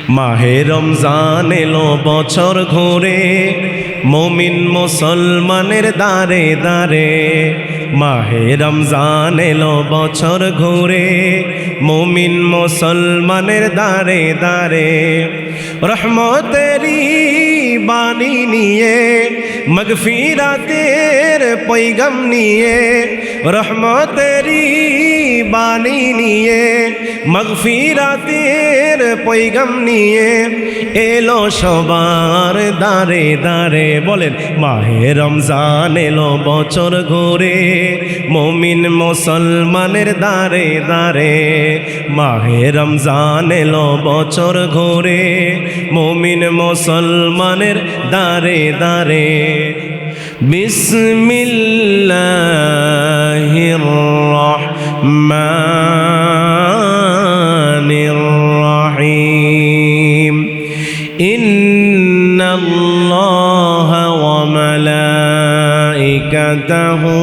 মাহে রমজান এলো বছর ঘুরে, মুমিন মুসলমানের দারে দারে। মাহে রমজান এলো বছর ঘুরে, মুমিন মুসলমানের দারে দারে। রহমতেরি বাণী নিয়ে, মগফিরাতের পৈগাম নিয়ে, রহমতেরি বাণী নিয়ে, মগফিরাতের পৈগাম নিয়ে এলো সবার দারে দারে। বলেন মাহে রমজান এলো বছর ঘুরে, মুমিন মুসলমানের দারে দারে। মাহে রমজান এলো বছর ঘুরে, মুমিন মুসলমানের দারে দারে। বিসমিল্লাহির রহমানির রহিম। ইন্নাল্লাহা ওয়া মালাইকাতাহু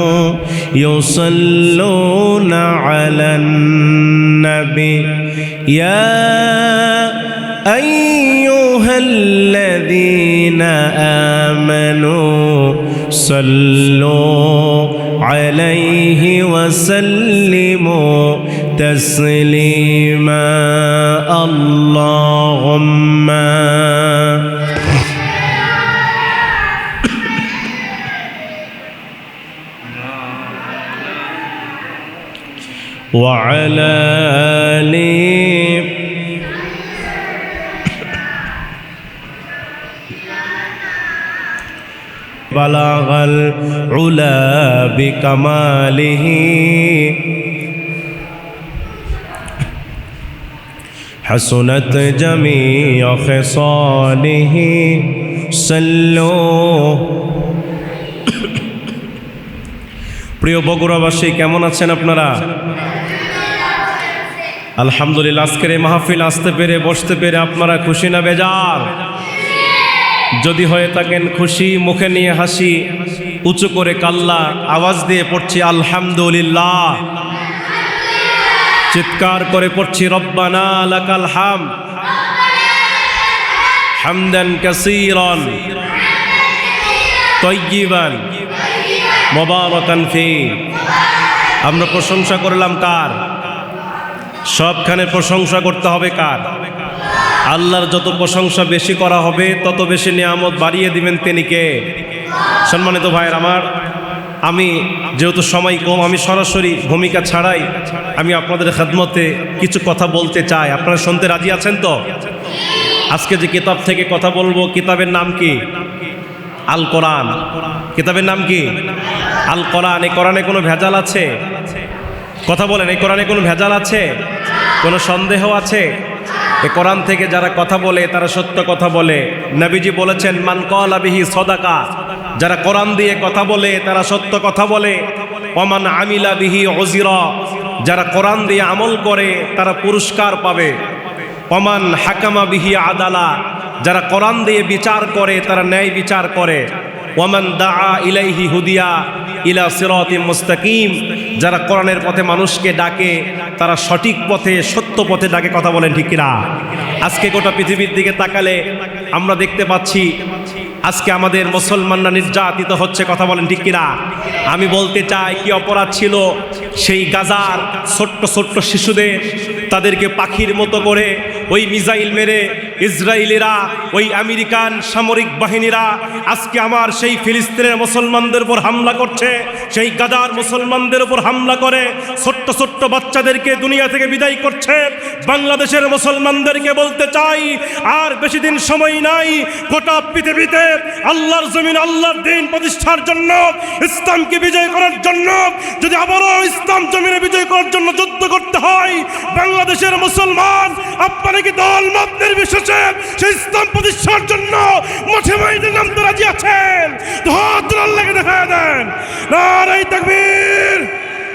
ইউসাল্লুনা আলান নবী ইয়া আইয়ুহাল্লাযীনা আমানু সাল্লু আলাইহি ওয়া সাল্লিমু তাসলিমা। আল্লাহুম্মা ওয়া আলা আলি বালাগাল উলা বিকামালিহি হাসুনাত জামিউ খিসালিহি সাল্লু। প্রিয় বগুড়াবাসী, কেমন আছেন আপনারা? আলহামদুলিল্লাহ। আজকের এই মাহফিল আসতে পেরে, বসতে পেরে আপনারা খুশি না বেজার? যদি হয়ে থাকেন খুশি, মুখে নিয়ে হাসি, উঁচু করে কাল্লা আওয়াজ দিয়ে পড়ছি আলহামদুলিল্লাহ। চিৎকার করে পড়ছি রব্বানা লাকাল হামদ হামদান কাসীরান তাইয়িবান মুবারাকান ফি। আমরা প্রশংসা করলাম কার? সবখানে প্রশংসা করতে হবে কার? আল্লাহর। যত প্রশংসা বেশি করা হবে তত বেশি নিয়ামত বাড়িয়ে দিবেন তিনি কে? সম্মানিত ভাইয়ের আমার, আমি যেহেতু সময় কম, আমি সরাসরি ভূমিকা ছাড়াই আমি আপনাদের খেদমতে কিছু কথা বলতে চাই। আপনারা শুনতে রাজি আছেন তো? আজকে যে কিতাব থেকে কথা বলবো, কিতাবের নাম কি? আল কোরআন। কিতাবের নাম কি? আল কোরআন। এই কোরআনে কোনো ভেজাল আছে? কথা বলেন, এই কোরআনে কোনো ভেজাল আছে? কোনো সন্দেহ আছে? এই কোরআন থেকে যারা কথা বলে তারা সত্য কথা বলে। নবীজি বলেছেন মান ক্বালা বিহি সাদাকা। যারা কোরআন দিয়ে কথা বলে তারা সত্য কথা বলে। ওমান আমিলা বিহি উযরা। যারা কোরআন দিয়ে আমল করে তারা পুরস্কার পাবে। ওমান হাকামা বিহি আদালা। যারা কোরআন দিয়ে বিচার করে তারা ন্যায় বিচার করে। ওমান দাআ ইলাইহি হুদিয়া ইলা সিরাতিম মুস্তাকিম। যারা কোরআনের পথে মানুষকে ডাকে তারা সঠিক পথে, সত্য পথে ডাকে। কথা বলেন ঠিক কিনা? আজকে গোটা পৃথিবীর দিকে তাকালে আমরা দেখতে পাচ্ছি আজকে আমাদের মুসলমানরা নির্যাতিত হচ্ছে। কথা বলেন ঠিক কিনা? আমি বলতে চাই, কি অপরাধ ছিল সেই গাজার ছোট্ট ছোট্ট শিশুদের? তাদেরকে পাখির মতো করে ওই মিসাইল মেরে ইসরায়েলিরা, ওই আমেরিকান সামরিক বাহিনীরা আজকে আমার সেই ফিলিস্তিনের মুসলমানদের উপর হামলা করছে। সেই গাজার মুসলমানদের উপর হামলা করে ছোট্ট ছোট্ট বাচ্চাদেরকে দুনিয়া থেকে বিদায় করছে। বাংলাদেশের মুসলমানদেরকে বলতে চাই, আর বেশি দিন সময় নাই। গোটা পৃথিবীতে আল্লাহর জমিন, আল্লাহর দ্বীন প্রতিষ্ঠার জন্য, ইসলামকে বিজয় করার জন্য, যদি আবারও ইসলাম জমিনে বিজয় করার জন্য যুদ্ধ করতে হয়, বাংলাদেশের মুসলমান আপনারা কি দল মত নির্বিশেষে সেই ইসলাম প্রতিষ্ঠার জন্য মাঠে ময়দানে নামতে রাজি আছেন? তো হাত আল্লাহকে দেখা দেন। নারায়ে তাকবীর,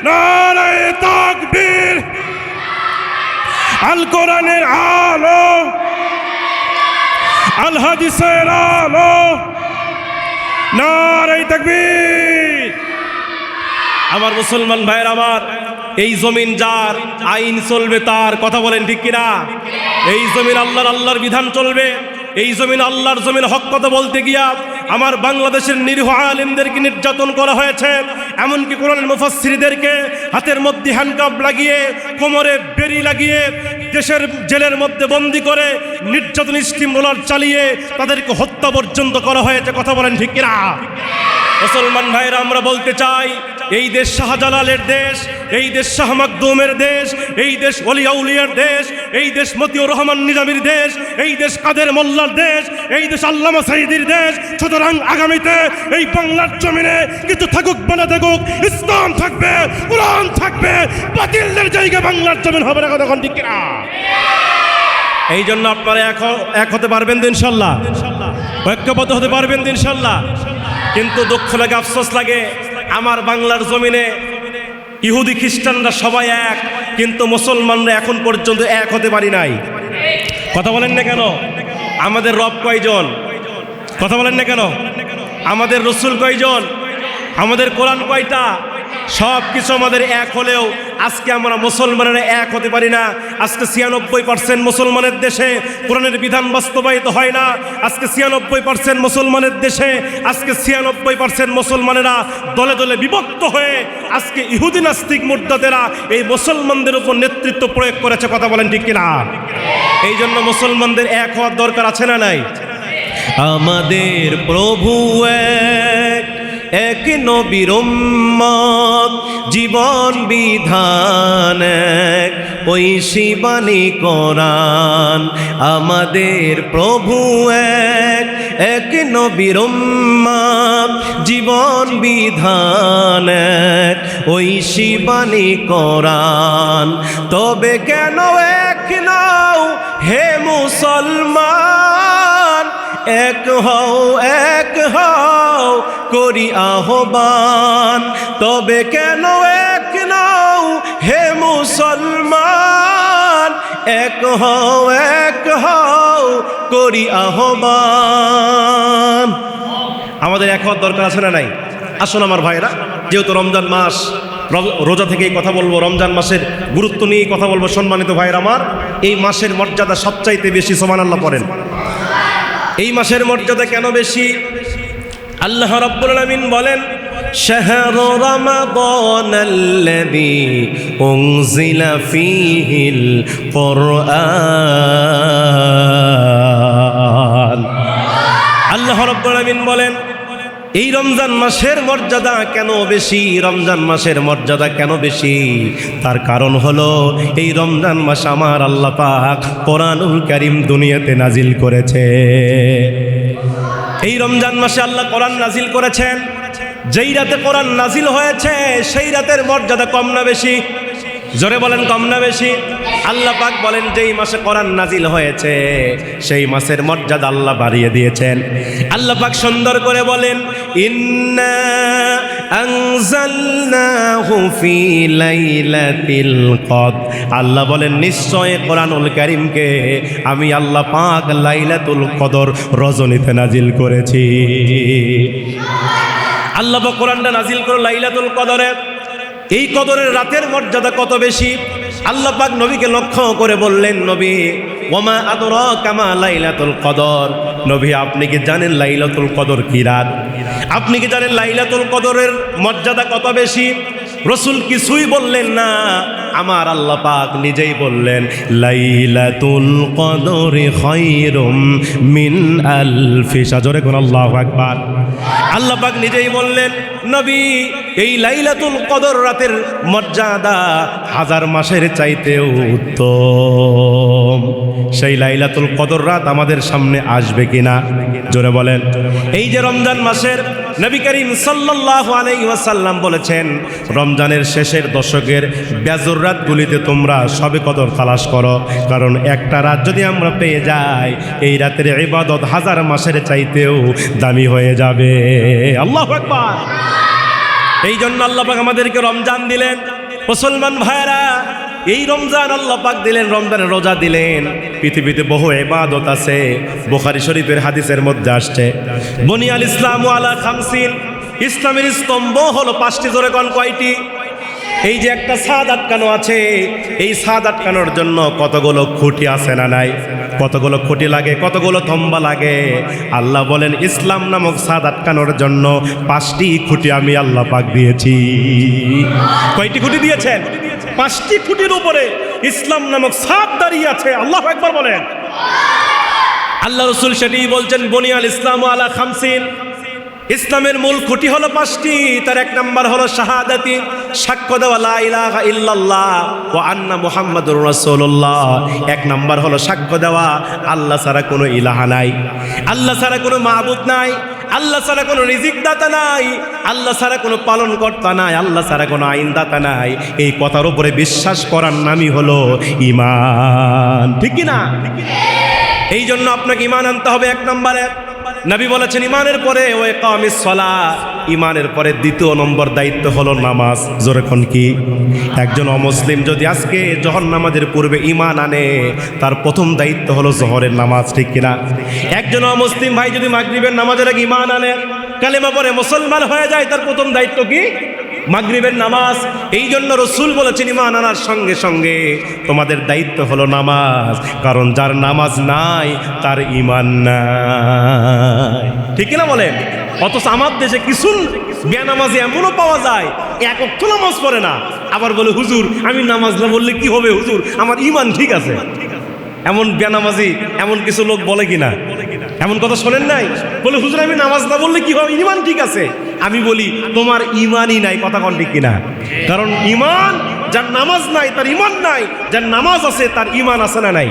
নারায়ে তাকবীর। আল কোরআনের আলো, আল হাদিসের আলো। নারায়ে তাকবীর। আমার মুসলমান ভাইয়ের আমার, এই জমিন যার, আইন চলবে তার। কথা বলেন ঠিক কিনা? এই জমিন আল্লাহর বিধান চলবে। এই জমিন আল্লাহর জমিন, হক কথা বলতে গিয়া আমার বাংলাদেশের নিরীহ আলেমদেরকে নির্যাতন করা হয়েছে। এমনকি কোরআনের মুফাসসিরদেরকে হাতের মধ্যে হ্যান্ডকাপ লাগিয়ে, কোমরে বেড়ি লাগিয়ে দেশের জেলের মধ্যে বন্দি করে নির্যাতন স্টিম রোলার চালিয়ে তাদেরকে হত্যা পর্যন্ত করা হয়েছে। কথা বলেন ঠিক কিনা? মুসলমান ভাইরা, আমরা বলতে চাই, এই দেশ শাহজালালের দেশ, এই দেশ শাহ মাকদুমের দেশ, এই দেশ ওলিয়া উলিয়ার দেশ, এই দেশ মতিউর রহমান নিজামীর দেশ, এই দেশ কাদের মোল্লার দেশ, এই দেশ আল্লামা সাঈদীর দেশ। সুতরাং আগামীতে এই বাংলার জমিনে কিছু থাকুক বা না থাকুক, ইসলাম থাকবে, কোরআন থাকবে, বাতিলের জায়গা বাংলার জমিন হবে না। কতক্ষণ ঠিক কিনা? এই জন্য আপনারা এক হতে পারবেন তো ইনশাল্লাহ? ঐক্যবদ্ধ হতে পারবেন তো ইনশাল্লাহ? কিন্তু দুঃখ লাগে, আফসোস লাগে, আমার বাংলার জমিনে ইহুদি খ্রিস্টানরা সবাই এক, কিন্তু মুসলমানরা এখন পর্যন্ত এক হতে পারি নাই। কথা বলেন না কেন? আমাদের রব কয়জন? কথা বলেন না কেন? আমাদের রসুল কয়জন? আমাদের কোরআন কয়টা? সব কিছু আমাদের এক হলেও আজকে আমরা মুসলমানেরা এক হতে পারি না। আজকে 96% মুসলমানের দেশে কোরআনের বিধান বাস্তবায়িত হয় না। আজকে 96% মুসলমানের দেশে আজকে 96% মুসলমানেরা দলে দলে বিভক্ত হয়ে আজকে ইহুদি নাস্তিক মুর্তাদেরা এই মুসলমানদের উপর নেতৃত্ব প্রয়োগ করেছে। কথা বলেন ঠিক কিনা? এই জন্য মুসলমানদের এক হওয়ার দরকার আছে না নাই? আমাদের প্রভু এক নবীর উম্মত, জীবন বিধান এক, ঐশী বাণী কোরআন। আমাদের প্রভু এক নবীর উম্মত, জীবন বিধান এক, ঐশী বাণী কোরআন। তবে কেন এক নও হে মুসলমান? এক হও করি আহ্বান। তবে কেন এক নও হে মুসলমান? এক হও করি আহ্বান। আমাদের এক হওয়ার দরকার আছে না নাই? আসুন আমার ভাইরা, যেহেতু রমজান মাস, রোজা থেকেই কথা বলবো, রমজান মাসের গুরুত্ব নিয়েই কথা বলবো। সম্মানিত ভাইরা আমার, এই মাসের মর্যাদা সবচাইতে বেশি। সুবহানাল্লাহ পড়েন। এই মাসের মর্যাদা কেন বেশি? আল্লাহ রাব্বুল আলামিন বলেন, শাহরু রমাদানাল্লাযী উনজিলা ফীহিল কুরআন। আল্লাহ রাব্বুল আলামিন বলেন, এই রমজান মাসের মর্যাদা কেন বেশি? রমজান মাসের মর্যাদা কেন বেশি? তার কারণ হলো এই রমজান মাস আমার আল্লাহ পাক কোরআনুল কারীম দুনিয়াতে নাজিল করেছে। এই রমজান মাসে আল্লাহ কোরআন নাজিল করেছেন। যেই রাতে কোরআন নাজিল হয়েছে সেই রাতের মর্যাদা কম না বেশি? জোরে বলেন, কম না বেশি? আল্লাহ পাক বলেন, যেই মাসে কোরআন নাজিল হয়েছে সেই মাসের মর্যাদা আল্লাহ বাড়িয়ে দিয়েছেন। আল্লাহ পাক সুন্দর করে বলেন, ইন্না আনজালনাহু ফি লাইলাতিল কদর। আল্লাহ বলেন, নিশ্চয় কোরআনুল কারীমকে আমি আল্লাহ পাক লাইলাতুল কদর রজনীতে নাজিল করেছি। আল্লাহ পাক কোরআনটা নাজিল করে লাইলাতুল কদরে। এই কদরের রাতের মর্যাদা কত বেশি! আল্লাহ পাক নবীকে লক্ষ্য করে বললেন, নবী, ওমা আদরাকা মা লাইলাতুল কদর। নবী, আপনি কি জানেন লাইলাতুল কদর কি রাত? আপনি কি জানেন লাইলাতুল কদরের মর্যাদা কত বেশি? রসুল কিছুই বললেন না, আমার আল্লাহ পাক নিজেই বললেন, লাইলাতুল কদরি খায়রুম মিন আলফি শাহর। জোরে কোন আল্লাহু আকবার। আল্লাহ পাক নিজেই বললেন, নবী, এই লাইলাতুল কদর রাতের মর্যাদা 1000 মাসের চাইতেও উত্তম। সেই লাইলাতুল কদর রাত আমাদের সামনে আসবে কিনা? জোরে বলেন। এই যে রমজান মাসের নবী করিম সাল্লাল্লাহু আলাইহি ওয়াসাল্লাম বলেছেন, রমজানের শেষের দশকের বেজর রাতগুলিতে তোমরা সবে কদর তালাশ করো, কারণ একটা রাত যদি আমরা পেয়ে যাই, এই রাতের ইবাদত 1000 মাসের চাইতেও দামি হয়ে যাবে। আল্লাহু আকবার। এই জন্য আল্লাহ পাক আমাদেরকে রমজান দিলেন। মুসলমান ভাইরা, এই রমজান আল্লাহ পাক দিলেন, রমজানের রোজা দিলেন। পৃথিবীতে বহু ইবাদত আছে। বুখারী শরীফের হাদিসের মধ্যে আসছে, বুনিয়াল ইসলামু আলা খামসিন। ইসলামের স্তম্ভ হলো 5টি। জোরে কোন কয়টি? এই যে একটা ছাদ আটকানো আছে, এই ছাদ আটকানোর জন্য কতগুলো খুঁটি আছে না নাই? কতগুলো খুঁটি লাগে, কতগুলো থম্বা লাগে? আল্লাহ বলেন ইসলাম নামক ছাদ আটকানোর জন্য 5টি খুঁটি আমি আল্লাহ পাক দিয়েছি। কয়টি খুঁটি দিয়েছেন? 5টি খুঁটির উপরে ইসলাম নামক ছাদ দাঁড়িয়ে আছে। আল্লাহু আকবার বলেন। আল্লাহ রাসূল সেটি বলছেন, বুনিয়াল ইসলামু আলা খামসিন। ইসলামের মূল খুঁটি হলো 5টি। তার 1 নাম্বার হলো শাহাদাতি, সাক্ষ্য দেওয়া লা ইলাহা ইল্লাল্লাহ ওয়া আন্না মুহাম্মাদুর রাসূলুল্লাহ। 1 নাম্বার হলো সাক্ষ্য দেওয়া আল্লাহ ছাড়া কোনো ইলাহা নাই, আল্লাহ ছাড়া কোনো মাবুদ নাই, আল্লাহ ছাড়া কোনো রিজিক দাতা নাই, আল্লাহ ছাড়া কোনো পালন কর্তা নাই, আল্লাহ ছাড়া কোনো আইন দাতা নাই। এই কথার উপরে বিশ্বাস করার নামই হলো ঈমান। ঠিক কি না? এই জন্য আপনাকে ঈমান আনতে হবে 1 নম্বরে। নবী বলেছেন ঈমানের পরে ওয়া ইকামিস সালাহ, ঈমানের পরে 2 নম্বর দায়িত্ব হলো নামাজ। জোরে কোন কি? একজন অমুসলিম যদি আজকে জোহর নামাজের পূর্বে ঈমান আনে, তার প্রথম দায়িত্ব হলো জোহরের নামাজ। ঠিক কিনা? একজন অমুসলিম ভাই যদি মাগরিবের নামাজের আগে ঈমান আনে, কালেমা পড়ে মুসলমান হয়ে যায়, তার প্রথম দায়িত্ব কি? মাগরিবের নামাজ। এই জন্য রাসূল বলেছেন ঈমান আনার সঙ্গে সঙ্গে তোমাদের দায়িত্ব হলো নামাজ, কারণ যার নামাজ নাই তার ঈমান নাই। ঠিক না বলেন? অথচ আমার দেশে কিছু বেনামাজি এমনও পাওয়া যায়, 1 ওয়াক্ত নামাজ পড়ে না, আবার বলে হুজুর আমি নামাজ না বললে কি হবে হুজুর, আমার ঈমান ঠিক আছে। এমন বেনামাজি এমন কিছু লোক বলে কিনা? এমন কথা শোনেন নাই? বলে হুজুর আমি নামাজ না বললে কি হবে, ঈমান ঠিক আছে। আমি বলি তোমার ঈমানই নাই। কথা কোন ঠিক কিনা? কারণ ঈমান, যার নামাজ নাই তার ঈমান নাই, যার নামাজ আছে তার ঈমান আছে না নাই?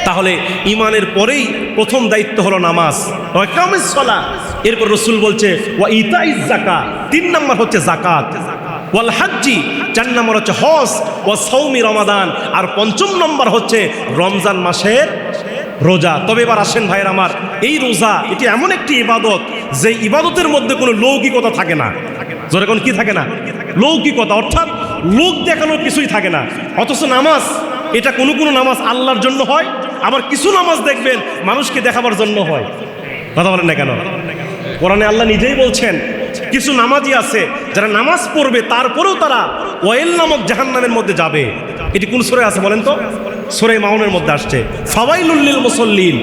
তাহলে ঈমানের পরেই প্রথম দায়িত্ব হলো নামাজ, ওয়া ইকামিস সালাহ। এরপর রাসূল বলছে ওয়া ইতাইজ যাকাত, 3 নম্বর হচ্ছে যাকাত। ওয়াল হাজ্জি, 4 নম্বর হচ্ছে হজ। ওয়া সাওমি রমাদান, আর 5ম নম্বর হচ্ছে রমজান মাসের রোজা। তবে এবার আসেন ভাইয়ের আমার, এই রোজা এটি এমন একটি ইবাদত যে ইবাদতের মধ্যে কোনো লৌকিকতা থাকে না। জোরে কোন কি থাকে না? লৌকিকতা, অর্থাৎ লোক দেখানোর কিছুই থাকে না। অথচ নামাজ, এটা কোনো কোনো নামাজ আল্লাহর জন্য হয়, আবার কিছু নামাজ দেখবেন মানুষকে দেখাবার জন্য হয়। কথা বলেন না কেন? কোরআনে আল্লাহ নিজেই বলছেন কিছু নামাজি আছে যারা নামাজ পড়বে তারপরেও তারা ওয়াইল নামক জাহান্নামের মধ্যে যাবে। এটি কোন সূরায় আছে বলেন তো? সূরা মাউনের মধ্যে আসছে, ফাওয়াইলুল লিল মুসাল্লিন,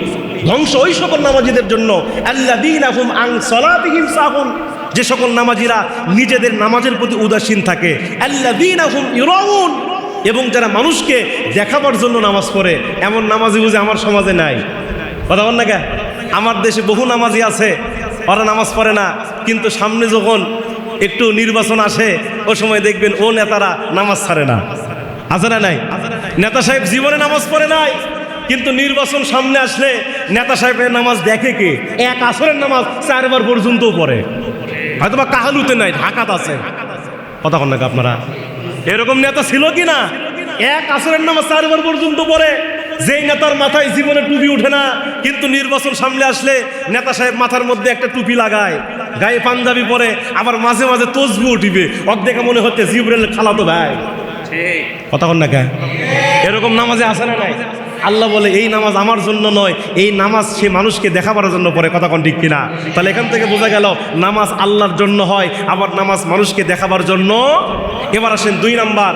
ধ্বংস ওই সকল নামাজিদের জন্য, আল্লাযীনা হুম আন সালাতিহিম সাহুন, যে সকল নামাজিরা নিজেদের নামাজের প্রতি উদাসীন থাকে, আল্লাযীনা হুম ইউরাউন, এবং যারা মানুষকে দেখাবার জন্য নামাজ পড়ে। এমন নামাজি বুঝে আমার সমাজে নাই। কথা বল না কে? আমার দেশে বহু নামাজি আছে, ওরা নামাজ পড়ে না, কিন্তু সামনে যখন একটু নির্বাচন আসে ও সময় দেখবেন ও নেতারা নামাজ ছাড়ে না। আছে না নাই? নেতা সাহেব জীবনে নামাজ পড়ে নাই, কিন্তু নির্বাচন সামনে আসলে নেতা সাহেবের নামাজ দেখে কে? 1 আসরের নামাজ 4 বার পর্যন্তও পড়ে। হয়তোবা কাহালুতে নাই, ঢাকাত আছে। কথা বল না আপনারা? এরকম নেতা ছিল কি না? 1 আসরের নামাজ 4 বার পর্যন্ত পড়ে। যেই নেতার মাথায় জীবনে টুপি উঠে না, কিন্তু নির্বাচন সামনে আসলে নেতা সাহেব মাথার মধ্যে একটা টুপি লাগায়, গায়ে পাঞ্জাবি পরে, আবার মাঝে মাঝে তসবিহ উঠিবে, অর্ধেক মনে হচ্ছে জিবরাইল খালাতো ভাই। কথা বল না কে? এরকম নামাজে আসে না নাই? আল্লাহ বলে এই নামাজ আমার জন্য নয়, এই নামাজ সে মানুষকে দেখাবার জন্য পড়ে। কথা কোন ঠিক কিনা? তাহলে এখান থেকে বোঝা গেল নামাজ আল্লাহর জন্য হয়, আবার নামাজ মানুষকে দেখাবার জন্য। এবার আসেন 2 নম্বর,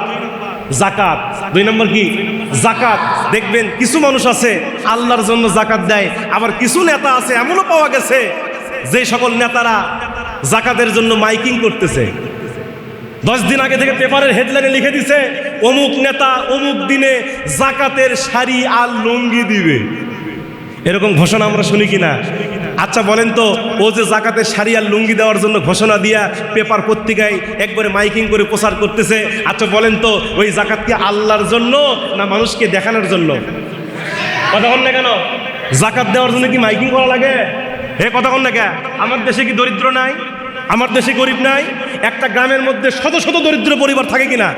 যাকাত। 2 নম্বর কি? যাকাত। দেখবেন কিছু মানুষ আছে আল্লাহর জন্য যাকাত দেয়, আবার কিছু নেতা আছে এমনও পাওয়া গেছে যে সকল নেতারা যাকাতের জন্য মাইকিং করতেছে। 10 দিন আগে থেকে পেপারের হেডলাইনে লিখে দিছে অমুক নেতা অমুক দিনে যাকাতের শাড়ি আর লুঙ্গি দিবে। এরকম ঘোষণা আমরা শুনি কিনা? আচ্ছা বলেন তো, ও যে যাকাতের শাড়ি আর লুঙ্গি দেওয়ার জন্য ঘোষণা দিয়া পেপার পত্রিকায় একবারে মাইকিং করে প্রচার করতেছে, আচ্ছা বলেন তো ওই যাকাত কি আল্লাহর জন্য না মানুষকে দেখানোর জন্য? কথা বল না কেন? যাকাত দেওয়ার জন্য কি মাইকিং করা লাগে? হে কথা বল না কে? আমার দেশে কি দরিদ্র নাই? আমার দেশে গরিব নাই? একটা গ্রামের মধ্যে শত শত দরিদ্র পরিবার থাকে কিনা?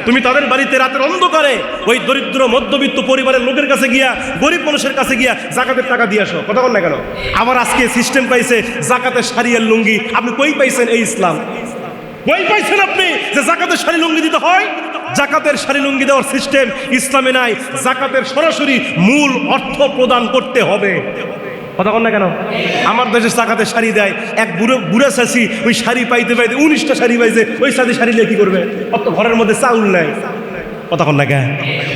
তুমি তাদের বাড়িতে রাতের অন্ধকারে ওই দরিদ্র মধ্যবিত্ত পরিবারের লোকের কাছে গিয়া, গরিব মানুষের কাছে গিয়া যাকাতের টাকা দিয়ে আসো। কথা বল না কেন? আবার আজকে সিস্টেম পাইছে যাকাতের শাড়ি আর লুঙ্গি। আপনি কই পাইছেন এই ইসলাম? কই পাইছেন আপনি যে যাকাতের শাড়ি লুঙ্গি দিতে হয়? যাকাতের শাড়ি লুঙ্গি দেওয়ার সিস্টেম ইসলামে নাই। যাকাতের সরাসরি মূল অর্থ প্রদান করতে হবে। কথা কন না কেন? আমার দেশে জাকাতের শাড়ি দেয়, এক বুড়া চাষি ওই শাড়ি পাইতে পাইতে 19টা শাড়ি পাইছে, ওই শাড়ি শাড়ি নিয়ে কি করবে? অত ঘরের মধ্যে চাউল নাই। কথা কন না কেন?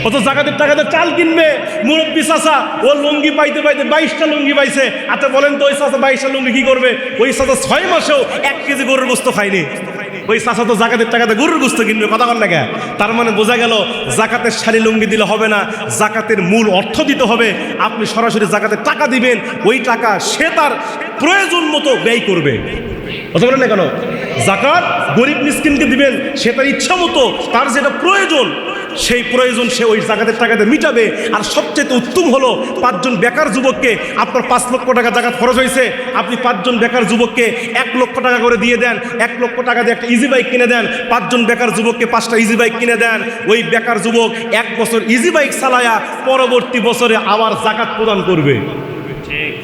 অত জাকাতের টাকাতে চাল কিনবে মুরব্বী চাষা, ও লুঙ্গি পাইতে পাইতে 22টা লুঙ্গি পাইছে। আচ্ছা বলেন তো ওই চাষা 22টা লুঙ্গি কি করবে? ওই চাষা 6 মাসেও 1 কেজি গরুর গোস্ত খায়নি। ওই চাষা তো জাকাতের টাকাতে গরুর গোস্ত কিনবে। কথা কন না কেন? তার মানে বোঝা গেল জাকাতের শাড়ি লুঙ্গি দিলে হবে না, জাকাতের মূল অর্থ দিতে হবে। আপনি সরাসরি জাকাতের টাকা দিবেন, ওই টাকা সে তার প্রয়োজন মতো ব্যয় করবে। কথা বলেন না কেন? জাকাত গরিব মিসকিনকে দিবেন, সে তার ইচ্ছা মতো তার যেটা প্রয়োজন সেই প্রয়োজন সে ওই জাকাতের টাকাতে মিটাবে। আর সবচেয়ে উত্তম হলো 5 জন বেকার যুবককে, আপনার 5 লক্ষ টাকা জাকাত খরচ হয়েছে, আপনি 5 জন বেকার যুবককে 1 লক্ষ টাকা করে দিয়ে দেন। 1 লক্ষ টাকা দিয়ে একটা ইজি বাইক কিনে দেন। 5 জন বেকার যুবককে 5টা ইজি বাইক কিনে দেন। ওই বেকার যুবক 1 বছর ইজি বাইক চালায়া পরবর্তী বছরে আবার জাকাত প্রদান করবে।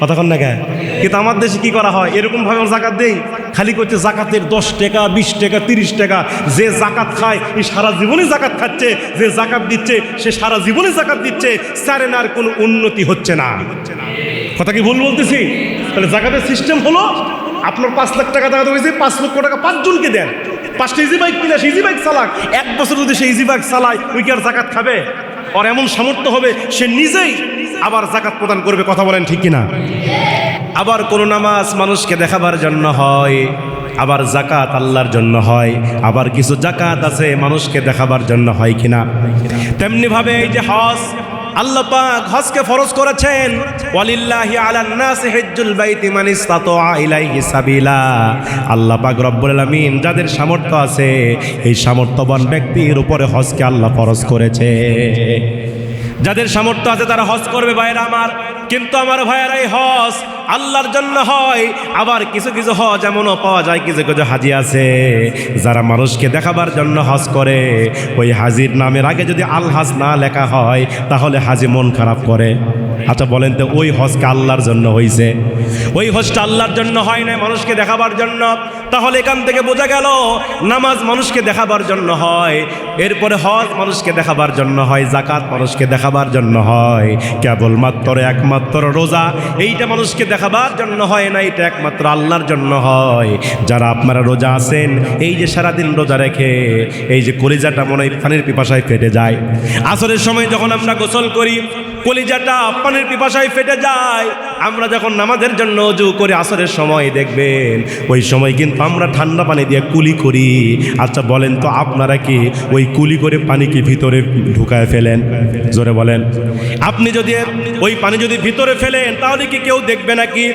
কথা কন না কেন? কিন্তু আমার দেশে কি করা হয়? এরকম ভাবে জাকাত দেই, খালি করছে জাকাতের 10 টাকা 20 টাকা 30 টাকা। যে জাকাত খায় এই সারা জীবনই জাকাত খাচ্ছে, যে জাকাত দিচ্ছে সে সারা জীবনই জাকাত দিচ্ছে, সারেন আর কোনো উন্নতি হচ্ছে না। কথা কি ভুল বলতেছি? তাহলে জাকাতের সিস্টেম হলো আপনার 5 লাখ টাকা জাকাত হয়েছে, 5 লক্ষ টাকা 5 জনকে দেন। 5টা ইজি বাইক কিনে সে ইজি বাইক চালাক, 1 বছর যদি সে ইজি বাইক চালায় ওই কি আর জাকাত খাবে? আর এমন সামর্থ্য হবে সে নিজেই আবার জাকাত প্রদান করবে। কথা বলেন ঠিক কিনা? আবার কোন নামাজ মানুষকে দেখাবার জন্য হয়, আবার জাকাত আল্লাহর জন্য হয়, আবার কিছু জাকাত আছে মানুষকে দেখাবার জন্য হয় কিনা। তেমনি ভাবে এই যে হজ, আল্লাহ পাক হজকে ফরজ করেছেন, ওয়ালিল্লাহি আলান নাসি হিজ্জুল বাইতি মান ইসতাতা ইলাইহি সাবিলা। আল্লাহ পাক রব্বুল আলামিন যাদের সামর্থ্য আছে এই সামর্থ্যবান ব্যক্তির উপরে হজকে আল্লাহ ফরজ করেছে। যাদের সামর্থ্য আছে তারা হজ করবে ভাইয়েরা আমার। কিন্তু আমার ভাইয়েরা এই হজ আল্লাহর জন্য হয়, আবার কিছু কিছু হজ এমনও পাওয়া যায়, কিছু কিছু হাজি আছে যারা মানুষকে দেখাবার জন্য হজ করে। ওই হাজির নামের আগে যদি আল হাজ না লেখা হয় তাহলে হাজি মন খারাপ করে। আচ্ছা বলেন তো ওই হজকে আল্লাহর জন্য হয়েছে? ওই হজটা আল্লাহর জন্য হয় না, মানুষকে দেখাবার জন্য। তাহলে এখান থেকে বোঝা গেল নামাজ মানুষকে দেখাবার জন্য হয়, এরপরে হজ মানুষকে দেখাবার জন্য হয়, জাকাত মানুষকে দেখাবার জন্য হয়, কেবলমাত্র একমাত্র রোজা এইটা মানুষকে দেখাবার জন্য হয় না, এটা একমাত্র আল্লাহর জন্য হয়। যারা আপনারা রোজা আছেন, এই যে সারাদিন রোজা রেখে এই যে কলিজাটা মনে হয় পানির পিপাসায় ফেটে যায়, আসরের সময় যখন আমরা গোসল করি কলিজাটা পানির পিপাসায় ফেটে যায়। আমরা যখন নামাজের জন্য ওযু করে আসরের সময় দেখবেন ওই সময় কিন্তু আমরা ঠান্ডা পানি দিয়ে কুলি করি। আচ্ছা বলেন তো আপনারা কি ওই কুলি করে পানি কি ভিতরে ঢুকায় ফেলেন? জোরে বলেন। আপনি যদি ওই পানি যদি ভিতরে ফেলেন তাহলে কি কেউ দেখবে নাকি?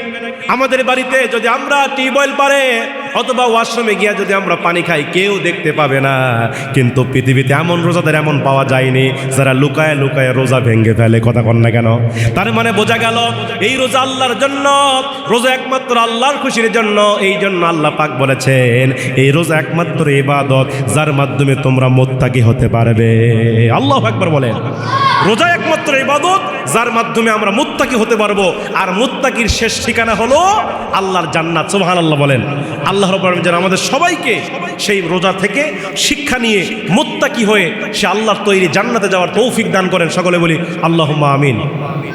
আমাদের বাড়িতে যদি আমরা টিউবওয়েল পারে অথবা ওয়াশরুমে গিয়া যদি আমরা পানি খাই কেউ দেখতে পাবে না। কিন্তু পৃথিবীতে এমন রোজাদার এমন পাওয়া যায়নি যারা লুকায় লুকায় রোজা ভেঙে ফেলে। কথা কন না কেন? তার মানে বোঝা গেল এই রোজা আল্লাহর জন্য, রোজা একমাত্র আল্লাহর খুশির জন্য। এই জন্য আল্লাহ পাক বলেছেন এই রোজা একমাত্র ইবাদত যার মাধ্যমে তোমরা মুত্তাকি হতে পারবে। আল্লাহু আকবার বলেন। রোজা একমাত্র ইবাদত যার মাধ্যমে আমরা মুত্তাকি হতে পারবো। আর মুত্তাকির শেষ ঠিকানা হলো আল্লাহর জান্নাত। সুবহানাল্লাহ বলেন। আল্লাহ রাব্বুল আলামিন যেন আমাদের সবাইকে সেই রোজা থেকে শিক্ষা নিয়ে মুত্তাকি হয়ে সে আল্লাহর তৈরি জান্নাতে যাওয়ার তৌফিক দান করেন। সকলে বলি আল্লাহুম্মা আমিন।